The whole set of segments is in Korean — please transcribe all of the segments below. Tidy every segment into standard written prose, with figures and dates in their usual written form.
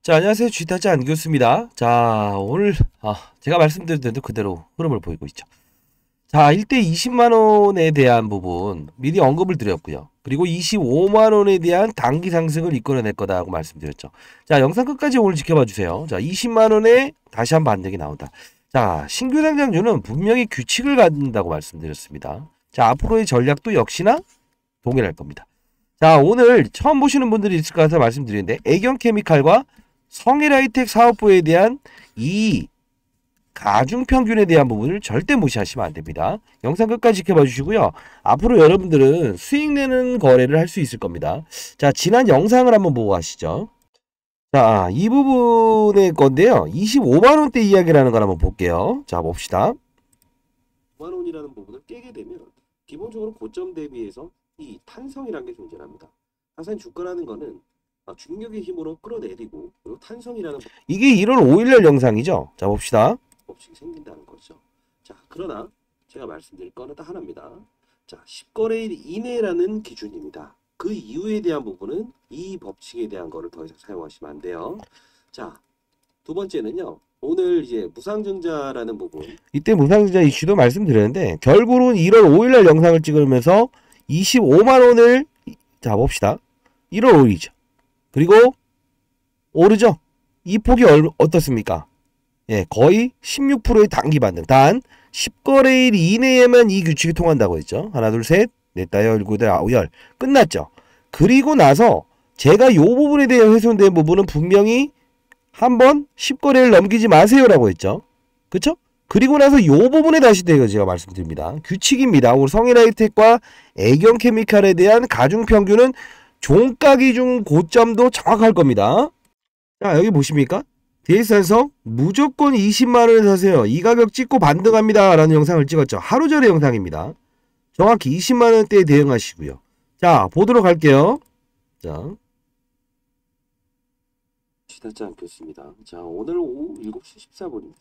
자, 안녕하세요. 쥐타짜 안교수입니다. 자, 오늘 제가 말씀드린 대로 그대로 흐름을 보이고 있죠. 자, 1대 20만원에 대한 부분 미리 언급을 드렸고요. 그리고 25만원에 대한 단기 상승을 이끌어낼 거다라고 말씀드렸죠. 자, 영상 끝까지 오늘 지켜봐 주세요. 자, 20만원에 다시 한 반등이 나온다. 자, 신규 상장주는 분명히 규칙을 갖는다고 말씀드렸습니다. 자, 앞으로의 전략도 역시나 동일할 겁니다. 자, 오늘 처음 보시는 분들이 있을 것 같아서 말씀드리는데, 애경케미칼과 성일하이텍 사업부에 대한 이 가중평균에 대한 부분을 절대 무시하시면 안됩니다. 영상 끝까지 지켜봐 주시고요. 앞으로 여러분들은 수익 내는 거래를 할 수 있을 겁니다. 자, 지난 영상을 한번 보고 가시죠. 자, 이 부분의 건데요. 25만원대 이야기라는 걸 한번 볼게요. 자, 봅시다. 5만원이라는 부분을 깨게 되면 기본적으로 고점 대비해서 이 탄성이라는 게 존재합니다. 항상 주가라는 거는 중력의 힘으로 끌어내리고, 그리고 탄성이라는 이게 1월 5일날 영상이죠. 자, 봅시다. 법칙이 생긴다는 거죠. 자, 그러나 제가 말씀드릴 거는 딱 하나입니다. 자, 10거래일 이내라는 기준입니다. 그 이유에 대한 부분은 이 법칙에 대한 거를 더 이상 사용하시면 안 돼요. 자, 두 번째는요. 오늘 이제 무상증자라는 부분. 이때 무상증자 이슈도 말씀드렸는데, 결국은 1월 5일날 영상을 찍으면서 25만원을 자, 봅시다. 1월 5일이죠. 그리고 오르죠. 이 폭이 어떻습니까? 예, 거의 16%의 단기 반등. 단 10거래일 이내에만 이 규칙이 통한다고 했죠. 하나, 둘, 셋, 넷, 다, 열, 일곱, 여덟, 아홉, 열. 끝났죠. 그리고 나서 제가 요 부분에 대해 훼손된 부분은 분명히 한번 10거래를 넘기지 마세요라고 했죠. 그쵸? 그리고 나서 요 부분에 다시 제가 말씀드립니다. 규칙입니다. 우리 성일하이텍과 애경케미칼에 대한 가중평균은 종가 기준 고점도 정확할 겁니다. 자, 여기 보십니까? DS산성 무조건 20만원에 사세요. 이 가격 찍고 반등합니다. 라는 영상을 찍었죠. 하루 전의 영상입니다. 정확히 20만원대에 대응하시고요. 자, 보도록 할게요. 자, 지나지 않겠습니다. 자, 오늘 오후 7시 14분입니다.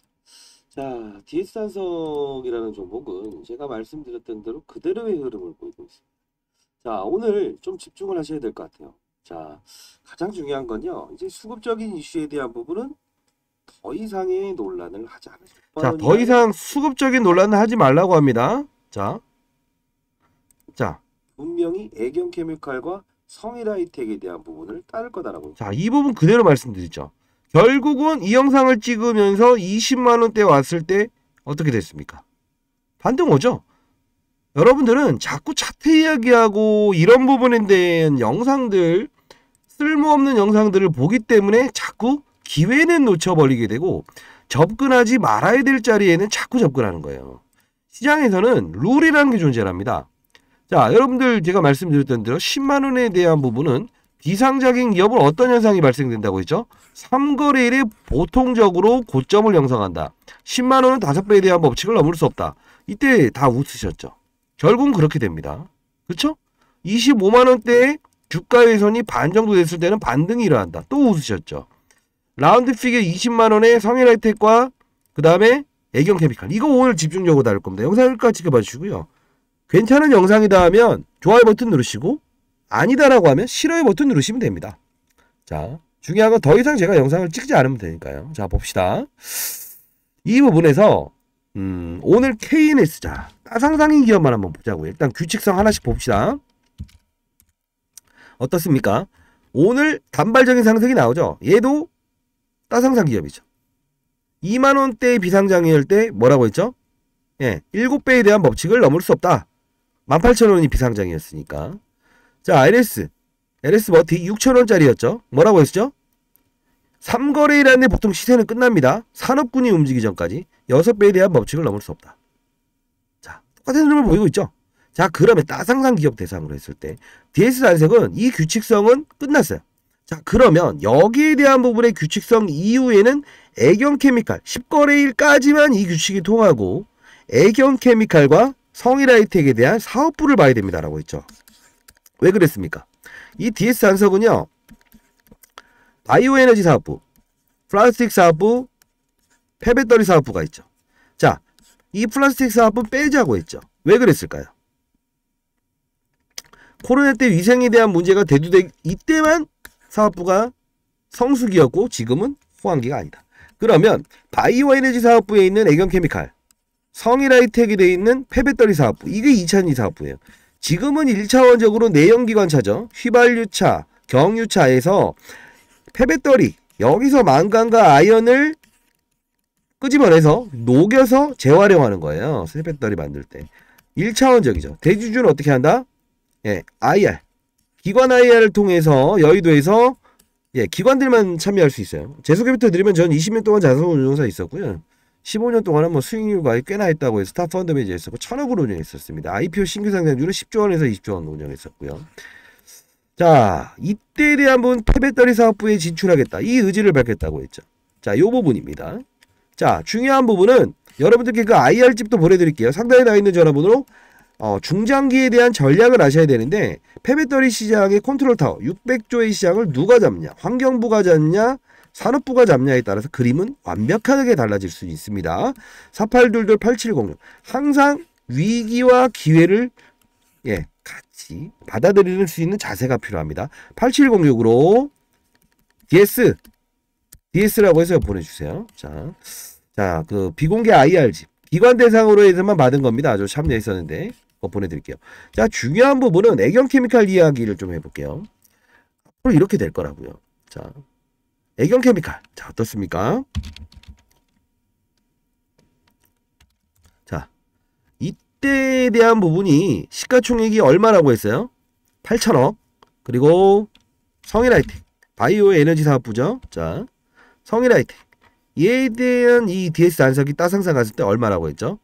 자, DS산성이라는 종목은 제가 말씀드렸던 대로 그대로의 흐름을 보이고 있습니다. 자, 오늘 좀 집중을 하셔야 될 것 같아요. 자, 가장 중요한 건요. 이제 수급적인 이슈에 대한 부분은 더 이상의 논란을 하지 않으세요. 자, 더 이상 수급적인 논란을 하지 말라고 합니다. 자, 분명히 애경케미칼과 성일하이텍에 대한 부분을 따를 거다라고. 자, 이 부분 그대로 말씀드리죠. 결국은 이 영상을 찍으면서 20만원대 왔을 때 어떻게 됐습니까? 반등 오죠? 여러분들은 자꾸 차트 이야기하고 이런 부분에 대한 영상들, 쓸모없는 영상들을 보기 때문에 자꾸 기회는 놓쳐버리게 되고 접근하지 말아야 될 자리에는 자꾸 접근하는 거예요. 시장에서는 룰이라는 게 존재합니다. 자, 여러분들 제가 말씀드렸던 대로 10만원에 대한 부분은 비상장인 기업은 어떤 현상이 발생된다고 했죠? 3거래일에 보통적으로 고점을 형성한다. 10만원은 5배에 대한 법칙을 넘을 수 없다. 이때 다 웃으셨죠. 결국은 그렇게 됩니다. 그렇죠? 25만원대에 주가 훼손이 반 정도 됐을 때는 반등이 일어난다. 또 웃으셨죠. 라운드 피겨 20만원에 성일하이텍과 그 다음에 애경케미칼. 이거 오늘 집중적으로 다룰 겁니다. 영상 끝까지 지켜봐 주시고요. 괜찮은 영상이다 하면 좋아요 버튼 누르시고, 아니다라고 하면 싫어요 버튼 누르시면 됩니다. 자, 중요한 건 더 이상 제가 영상을 찍지 않으면 되니까요. 자, 봅시다. 이 부분에서 오늘 KNS, 자, 따상상인 기업만 한번 보자고요. 일단 규칙성 하나씩 봅시다. 어떻습니까? 오늘 단발적인 상승이 나오죠. 얘도 따상상 기업이죠. 2만원대의 비상장일 때 뭐라고 했죠? 예, 7배에 대한 법칙을 넘을 수 없다. 18,000원이 비상장이었으니까. 자, LS 버티 6,000원짜리였죠. 뭐라고 했죠? 3거래일안에 보통 시세는 끝납니다. 산업군이 움직이기 전까지 6배에 대한 법칙을 넘을 수 없다. 자, 똑같은 흐름을 보이고 있죠. 자, 그러면 따상상 기업 대상으로 했을 때 DS산성은 이 규칙성은 끝났어요. 자, 그러면 여기에 대한 부분의 규칙성 이후에는 애경케미칼 10거래일까지만 이 규칙이 통하고 애경케미칼과 성일하이텍에 대한 사업부를 봐야 됩니다라고 했죠. 왜 그랬습니까? 이 DS산성은요. 바이오에너지 사업부, 플라스틱 사업부, 폐배터리 사업부가 있죠. 자, 이 플라스틱 사업부 빼자고 했죠. 왜 그랬을까요? 코로나 때 위생에 대한 문제가 대두되기 이때만 사업부가 성수기였고 지금은 호황기가 아니다. 그러면 바이오 에너지 사업부에 있는 애경케미칼, 성일하이텍이 되어 있는 폐배터리 사업부, 이게 2차전지 사업부예요. 지금은 1차원적으로 내연기관차죠. 휘발유차, 경유차에서 폐배터리, 여기서 망간과 아연을 끄집어내서 녹여서 재활용하는 거예요. 폐배터리 만들 때. 1차원적이죠. 대주주는 어떻게 한다? 예, IR. 기관 IR을 통해서 여의도에서 기관들만 참여할 수 있어요. 제 소개부터 드리면 저는 20년 동안 자산운용사 있었고요. 15년 동안은 뭐 수익률과 꽤나 있다고 해서 스타펀드 매니저 했었고 1,000억을 운영했었습니다. IPO 신규 상장주를 10조 원에서 20조 원 운영했었고요. 자, 이때에 대한 부분 폐배터리 사업부에 진출하겠다. 이 의지를 밝혔다고 했죠. 자, 요 부분입니다. 자, 중요한 부분은 여러분들께 그 IR집도 보내드릴게요. 상단에 나와 있는 전화번호로 중장기에 대한 전략을 아셔야 되는데 폐배터리 시장의 컨트롤 타워 600조의 시장을 누가 잡냐, 환경부가 잡냐, 산업부가 잡냐에 따라서 그림은 완벽하게 달라질 수 있습니다. 4822-8706 항상 위기와 기회를 같이 받아들일 수 있는 자세가 필요합니다. 8706으로 DS라고 해서 보내주세요. 자, 그 비공개 IR집 기관 대상으로 해서만 받은 겁니다. 아주 참여했었는데 그거 보내드릴게요. 자, 중요한 부분은 애경케미칼 이야기를 좀 해볼게요. 앞으로 이렇게 될 거라고요. 자, 애경케미칼. 자, 어떻습니까? 자, 이때에 대한 부분이 시가총액이 얼마라고 했어요? 8천억. 그리고 성일하이텍. 바이오 에너지 사업부죠. 자, 성일하이텍. 얘에 대한 이 DS 안석이 따상상 갔을 때 얼마라고 했죠?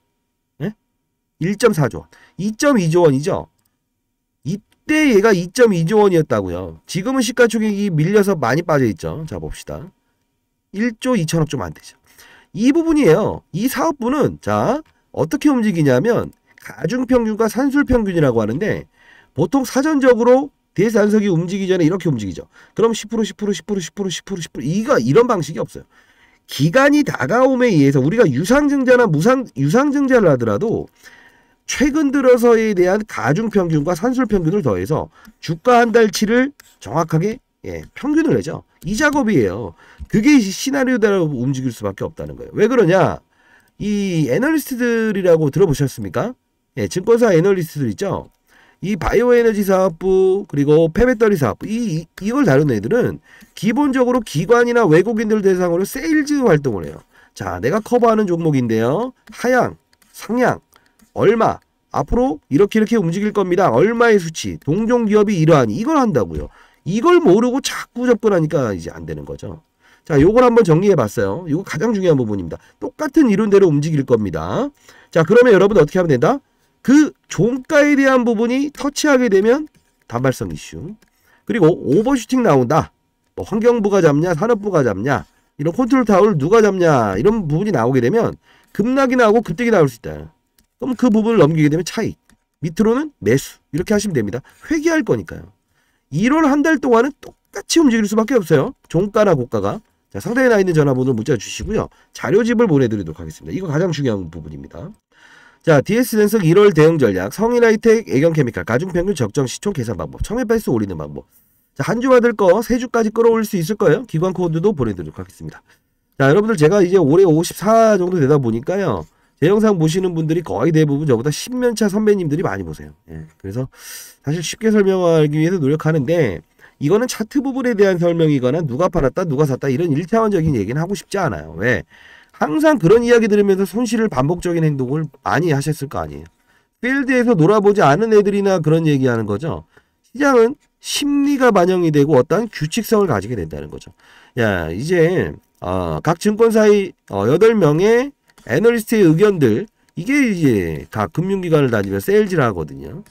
1.4조 원. 2.2조 원이죠? 이때 얘가 2.2조 원이었다고요. 지금은 시가총액이 밀려서 많이 빠져있죠. 자, 봅시다. 1조 2천억 좀 안 되죠. 이 부분이에요. 이 사업부는 자, 어떻게 움직이냐면 가중평균과 산술평균이라고 하는데 보통 사전적으로 DS 안석이 움직이기 전에 이렇게 움직이죠. 그럼 10%, 이런 방식이 없어요. 기간이 다가옴에 의해서 우리가 유상증자나 유상증자를 하더라도 최근 들어서에 대한 가중평균과 산술평균을 더해서 주가 한 달치를 정확하게 평균을 내죠. 이 작업이에요. 그게 시나리오대로 움직일 수밖에 없다는 거예요. 왜 그러냐? 이 애널리스트들이라고 들어보셨습니까? 증권사 애널리스트들 있죠? 이 바이오 에너지 사업부 그리고 폐배터리 사업부 이걸 다루는 애들은 기본적으로 기관이나 외국인들 대상으로 세일즈 활동을 해요. 자, 내가 커버하는 종목인데요. 하향, 상향, 얼마, 앞으로 이렇게 움직일 겁니다. 얼마의 수치, 동종 기업이 이러하니 이걸 한다고요. 이걸 모르고 자꾸 접근하니까 이제 안 되는 거죠. 자, 요걸 한번 정리해 봤어요. 이거 가장 중요한 부분입니다. 똑같은 이론대로 움직일 겁니다. 자, 그러면 여러분 어떻게 하면 된다? 그 종가에 대한 부분이 터치하게 되면 단발성 이슈. 그리고 오버슈팅 나온다. 뭐 환경부가 잡냐, 산업부가 잡냐, 이런 컨트롤 타워를 누가 잡냐, 이런 부분이 나오게 되면 급락이 나오고 급등이 나올 수 있다. 그럼 그 부분을 넘기게 되면 차익. 밑으로는 매수. 이렇게 하시면 됩니다. 회귀할 거니까요. 1월 한 달 동안은 똑같이 움직일 수밖에 없어요. 종가나 고가가. 자, 상단에 나 있는 전화번호 문자 주시고요. 자료집을 보내드리도록 하겠습니다. 이거 가장 중요한 부분입니다. 자, DS 전석 1월 대응 전략, 성인하이텍, 애경케미칼, 가중평균 적정 시총 계산 방법, 청매배수 올리는 방법. 자, 한 주 받을 거 3주까지 끌어올릴 수 있을 거예요. 기관 코드도 보내드리도록 하겠습니다. 자, 여러분들 제가 이제 올해 54 정도 되다 보니까요. 제 영상 보시는 분들이 거의 대부분 저보다 10년차 선배님들이 많이 보세요. 그래서 사실 쉽게 설명하기 위해서 노력하는데 이거는 차트 부분에 대한 설명이거나 누가 팔았다, 누가 샀다 이런 1차원적인 얘기는 하고 싶지 않아요. 왜? 항상 그런 이야기 들으면서 손실을 반복적인 행동을 많이 하셨을 거 아니에요. 필드에서 놀아보지 않은 애들이나 그런 얘기하는 거죠. 시장은 심리가 반영이 되고 어떠한 규칙성을 가지게 된다는 거죠. 야, 이제 각 증권사의 8명의 애널리스트의 의견들, 이게 이제 각 금융기관을 다니며 세일즈를 하거든요.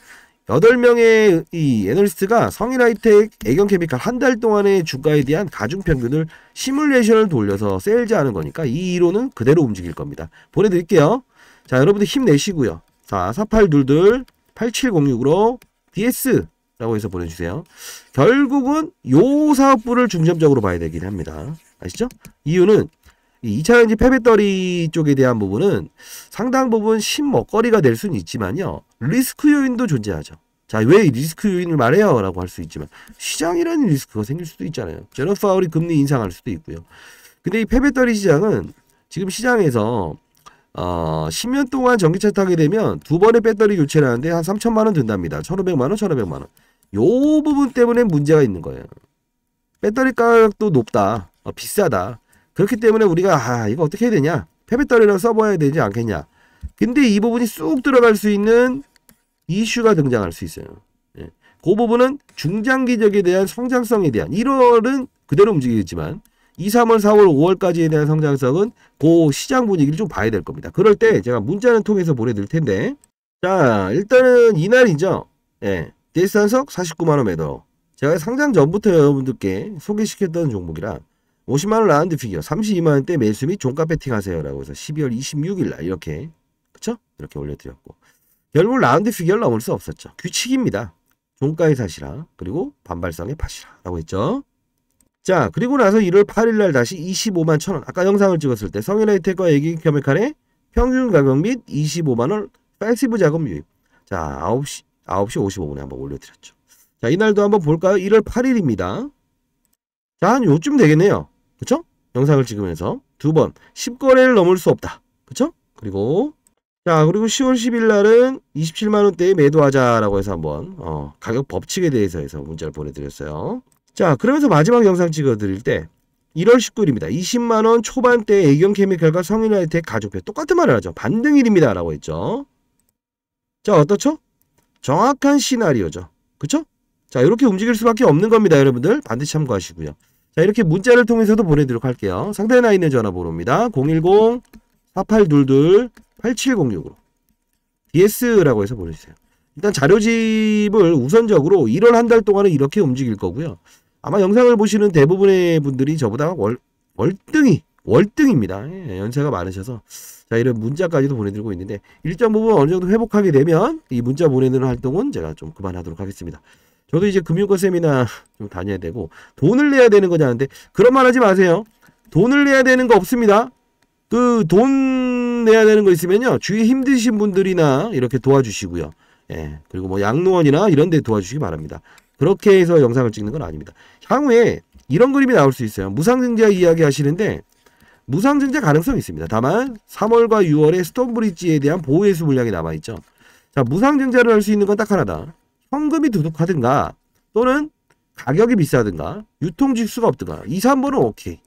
8명의 이 애널리스트가 성일하이텍, 애경케미칼 한 달 동안의 주가에 대한 가중평균을 시뮬레이션을 돌려서 세일즈하는 거니까 이 이론은 그대로 움직일 겁니다. 보내드릴게요. 자, 여러분들 힘내시고요. 자, 4822-8706으로 DS라고 해서 보내주세요. 결국은 요 사업부를 중점적으로 봐야 되긴 합니다. 아시죠? 이유는 이 2차전지 폐배터리 쪽에 대한 부분은 상당 부분 신먹거리가 될 수는 있지만요. 리스크 요인도 존재하죠. 자, 왜 리스크 요인을 말해요? 라고 할 수 있지만 시장이라는 리스크가 생길 수도 있잖아요. 제로 파월이 금리 인상할 수도 있고요. 근데 이 폐배터리 시장은 지금 시장에서 10년 동안 전기차 타게 되면 두 번의 배터리 교체를 하는데 한 3천만 원 든답니다. 1,500만 원, 1,500만 원. 요 부분 때문에 문제가 있는 거예요. 배터리 가격도 높다. 비싸다. 그렇기 때문에 우리가 이거 어떻게 해야 되냐? 폐배터리를 써봐야 되지 않겠냐? 근데 이 부분이 쑥 들어갈 수 있는 이슈가 등장할 수 있어요. 예. 그 부분은 중장기적에 대한 성장성에 대한 1월은 그대로 움직이겠지만 2, 3월, 4월, 5월까지에 대한 성장성은 그 시장 분위기를 좀 봐야 될 겁니다. 그럴 때 제가 문자는 통해서 보내드릴 텐데, 자, 일단은 이날이죠. 예. 데이스탄석 49만원 매도. 제가 상장 전부터 여러분들께 소개시켰던 종목이라 50만원 라운드 피겨 32만원대 매수 및 종가 배팅 하세요 라고 해서 12월 26일날 이렇게, 그쵸? 이렇게 올려드렸고, 결국 라운드 피겨를 넘을 수 없었죠. 규칙입니다. 종가의 사시라, 그리고 반발성의 파시라 라고 했죠. 자, 그리고 나서 1월 8일날 다시 25만 1,000원. 아까 영상을 찍었을 때 성현하이텍과 애기케미칼의 평균 가격 및 25만원 패시브 자금 유입. 자, 9시 55분에 한번 올려드렸죠. 자, 이날도 한번 볼까요? 1월 8일입니다. 자, 한 요쯤 되겠네요. 그쵸? 영상을 찍으면서 두 번 10거래를 넘을 수 없다. 그쵸? 그리고 10월 10일 날은 27만원대에 매도하자라고 해서 한번 가격 법칙에 대해서 문자를 보내드렸어요. 자, 그러면서 마지막 영상 찍어드릴 때 1월 19일입니다. 20만원 초반대 애경케미칼과 성인하이텍 가족표 똑같은 말을 하죠. 반등일입니다 라고 했죠. 자, 어떻죠? 정확한 시나리오죠. 그쵸? 자, 이렇게 움직일 수밖에 없는 겁니다. 여러분들 반드시 참고하시고요. 자, 이렇게 문자를 통해서도 보내드리도록 할게요. 상단에 나 있는 전화번호입니다. 010-4822-8706으로 DS라고 해서 보내주세요. 일단 자료집을 우선적으로 1월 한 달 동안은 이렇게 움직일 거고요. 아마 영상을 보시는 대부분의 분들이 저보다 월등입니다. 예, 연세가 많으셔서. 자, 이런 문자까지도 보내드리고 있는데 일정 부분 어느 정도 회복하게 되면 이 문자 보내는 활동은 제가 좀 그만하도록 하겠습니다. 저도 이제 금융권 세미나 좀 다녀야 되고 돈을 내야 되는 거냐는데 그런 말 하지 마세요. 돈을 내야 되는 거 없습니다. 그 돈 내야 되는 거 있으면요. 주위에 힘드신 분들이나 이렇게 도와주시고요. 예, 그리고 뭐 양로원이나 이런 데 도와주시기 바랍니다. 그렇게 해서 영상을 찍는 건 아닙니다. 향후에 이런 그림이 나올 수 있어요. 무상증자 이야기 하시는데 무상증자 가능성이 있습니다. 다만 3월과 6월에 스톤브리지에 대한 보호예수 물량이 남아있죠. 자, 무상증자를 할 수 있는 건 딱 하나다. 현금이 두둑하든가 또는 가격이 비싸든가 유통직수가 없든가 2, 3번은 오케이.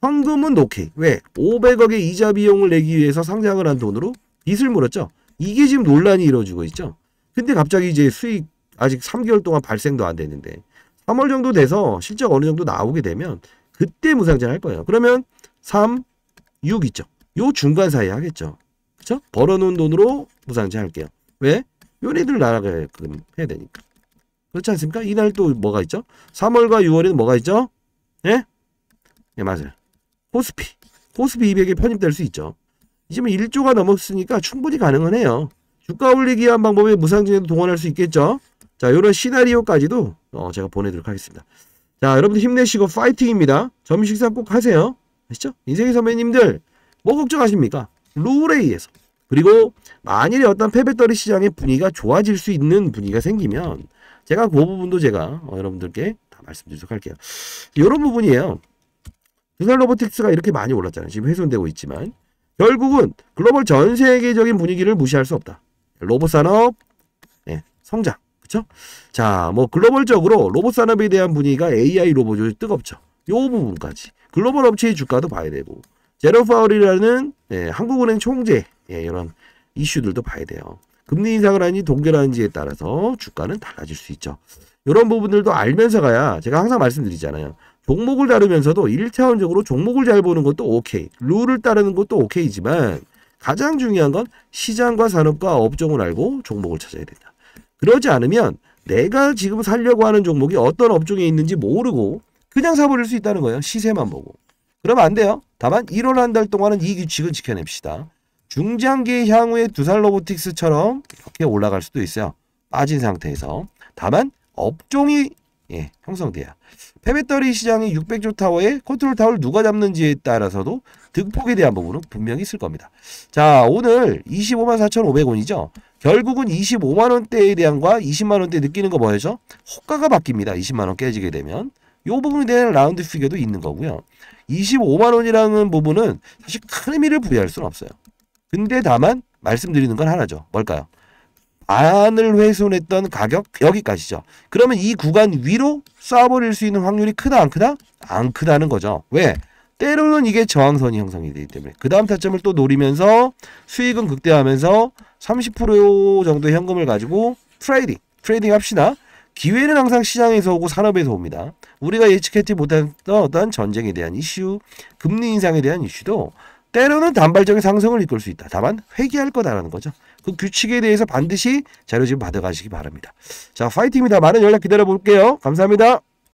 현금은 오케이. 왜? 500억의 이자 비용을 내기 위해서 상장을 한 돈으로 빚을 물었죠. 이게 지금 논란이 이루어지고 있죠. 근데 갑자기 이제 수익 아직 3개월 동안 발생도 안 됐는데 3월 정도 돼서 실적 어느 정도 나오게 되면 그때 무상증자 할 거예요. 그러면 3, 6 있죠. 요 중간 사이에 하겠죠. 그쵸? 벌어놓은 돈으로 무상증자 할게요. 왜? 요네들 나가게끔 해야 되니까. 그렇지 않습니까? 이날 또 뭐가 있죠? 3월과 6월에는 뭐가 있죠? 예? 예, 맞아요. 코스피 200에 편입될 수 있죠. 이제 뭐 1조가 넘었으니까 충분히 가능은 해요. 주가 올리기 위한 방법에 무상증자도 동원할 수 있겠죠. 자, 요런 시나리오까지도 제가 보내도록 하겠습니다. 자, 여러분들 힘내시고 파이팅입니다. 점심 식사 꼭 하세요. 아시죠? 인생의 선배님들 뭐 걱정하십니까? 룰에 의해서. 그리고 만일에 어떤 폐배터리 시장의 분위기가 좋아질 수 있는 분위기가 생기면 제가 그 부분도 제가 여러분들께 다 말씀드리도록 할게요. 이런 부분이에요. 두산 로보틱스가 이렇게 많이 올랐잖아요. 지금 훼손되고 있지만 결국은 글로벌 전 세계적인 분위기를 무시할 수 없다. 로봇 산업 성장. 그쵸? 자, 뭐 글로벌적으로 로봇 산업에 대한 분위기가 AI 로봇이 뜨겁죠. 요 부분까지. 글로벌 업체의 주가도 봐야 되고 제로 파월이라는 한국은행 총재 이런 이슈들도 봐야 돼요. 금리 인상을 하는지 동결하는지에 따라서 주가는 달라질 수 있죠. 이런 부분들도 알면서 가야 제가 항상 말씀드리잖아요. 종목을 다루면서도 1차원적으로 종목을 잘 보는 것도 오케이. 룰을 따르는 것도 오케이지만 가장 중요한 건 시장과 산업과 업종을 알고 종목을 찾아야 된다. 그러지 않으면 내가 지금 살려고 하는 종목이 어떤 업종에 있는지 모르고 그냥 사버릴 수 있다는 거예요. 시세만 보고. 그러면 안 돼요. 다만 1월 한 달 동안은 이 규칙은 지켜냅시다. 중장기 향후에 두산 로보틱스처럼 이렇게 올라갈 수도 있어요. 빠진 상태에서. 다만 업종이 형성돼야. 폐배터리 시장의 600조 타워의 컨트롤 타워를 누가 잡는지에 따라서도 득폭에 대한 부분은 분명히 있을 겁니다. 자, 오늘 25만 4,500원이죠. 결국은 25만 원대에 대한과 20만 원대 느끼는 거 뭐였죠? 호가가 바뀝니다. 20만 원 깨지게 되면. 요 부분에 대한 라운드 피겨도 있는 거고요. 25만 원이라는 부분은 사실 큰 의미를 부여할 수는 없어요. 근데 다만 말씀드리는 건 하나죠. 뭘까요? 반을 훼손했던 가격 여기까지죠. 그러면 이 구간 위로 쏴버릴 수 있는 확률이 크다 안 크다? 안 크다는 거죠. 왜? 때로는 이게 저항선이 형성이 되기 때문에 그 다음 타점을 또 노리면서 수익은 극대화하면서 30% 정도의 현금을 가지고 트레이딩 합시다. 기회는 항상 시장에서 오고 산업에서 옵니다. 우리가 예측하지 못했던 어떤 전쟁에 대한 이슈, 금리 인상에 대한 이슈도 때로는 단발적인 상승을 이끌 수 있다. 다만 회귀할 거다라는 거죠. 그 규칙에 대해서 반드시 자료 좀 받아가시기 바랍니다. 자, 파이팅입니다. 많은 연락 기다려 볼게요. 감사합니다.